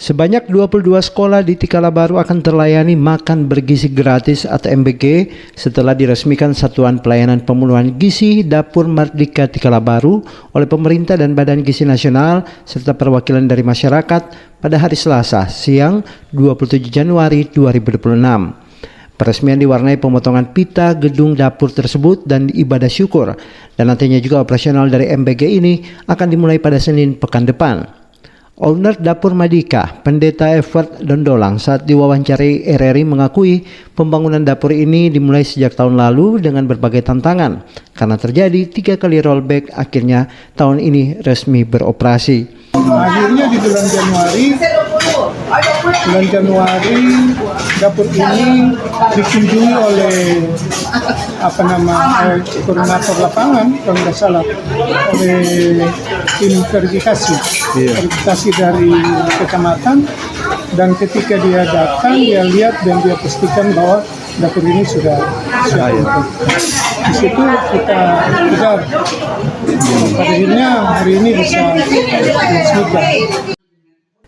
Sebanyak 22 sekolah di Tikalabaru akan terlayani makan bergizi gratis atau MBG setelah diresmikan Satuan Pelayanan Pemenuhan Gizi Dapur Mardika Tikalabaru oleh pemerintah dan Badan Gizi Nasional serta perwakilan dari masyarakat pada hari Selasa siang 27 Januari 2026. Peresmian diwarnai pemotongan pita gedung dapur tersebut dan ibadah syukur, dan nantinya juga operasional dari MBG ini akan dimulai pada Senin pekan depan. Owner Dapur Mardika, Pendeta Edward Dondolang, saat diwawancari RRI mengakui pembangunan dapur ini dimulai sejak tahun lalu dengan berbagai tantangan karena terjadi 3 kali rollback, akhirnya tahun ini resmi beroperasi. Akhirnya di bulan Januari dapur ini dikunjungi oleh koordinator lapangan, kalau tidak salah, oleh tim verifikasi dari kecamatan, dan ketika dia datang dia lihat dan dia pastikan bahwa dapur ini sudah siap. Di situ kita kejar. Pada akhirnya hari ini bisa diresmikan.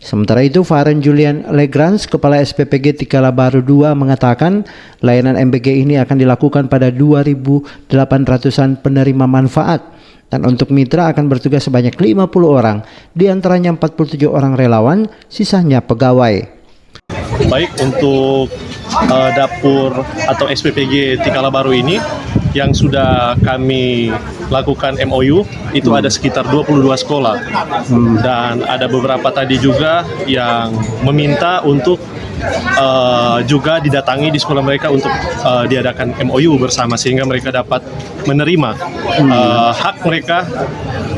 Sementara itu, Faren Julian Legrand, Kepala SPPG Tikalabaru 2 mengatakan layanan MBG ini akan dilakukan pada 2.800-an penerima manfaat, dan untuk mitra akan bertugas sebanyak 50 orang, diantaranya 47 orang relawan, sisanya pegawai. Baik, untuk dapur atau SPPG Tikalabaru ini yang sudah kami lakukan MOU itu ada sekitar 22 sekolah, dan ada beberapa tadi juga yang meminta untuk juga didatangi di sekolah mereka untuk diadakan MOU bersama sehingga mereka dapat menerima hak mereka,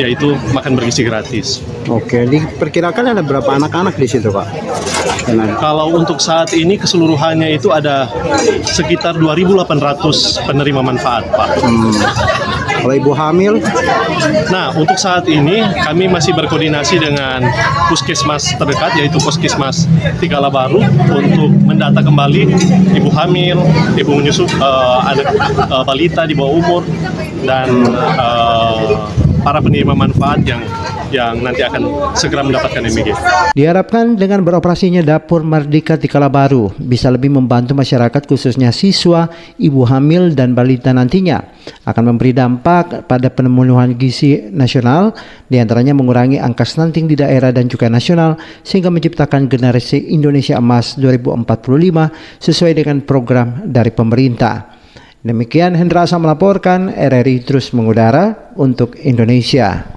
yaitu makan bergizi gratis. Oke, diperkirakan ada berapa anak-anak di situ, Pak? Kalau untuk saat ini keseluruhannya itu ada sekitar 2.800 penerima manfaat, Pak. Kalau ibu hamil? Nah, untuk saat ini kami masih berkoordinasi dengan puskesmas terdekat, yaitu Puskesmas Tikalabaru, untuk mendata kembali ibu hamil, ibu menyusu, anak balita di bawah umur, dan para penerima manfaat yang nanti akan segera mendapatkan MBG. Diharapkan dengan beroperasinya Dapur Mardika Tikalabaru bisa lebih membantu masyarakat, khususnya siswa, ibu hamil, dan balita nantinya akan memberi dampak pada pemenuhan gizi nasional, diantaranya mengurangi angka stunting di daerah dan juga nasional, sehingga menciptakan generasi Indonesia Emas 2045 sesuai dengan program dari pemerintah. Demikian Hendra Asa melaporkan, RRI terus mengudara untuk Indonesia.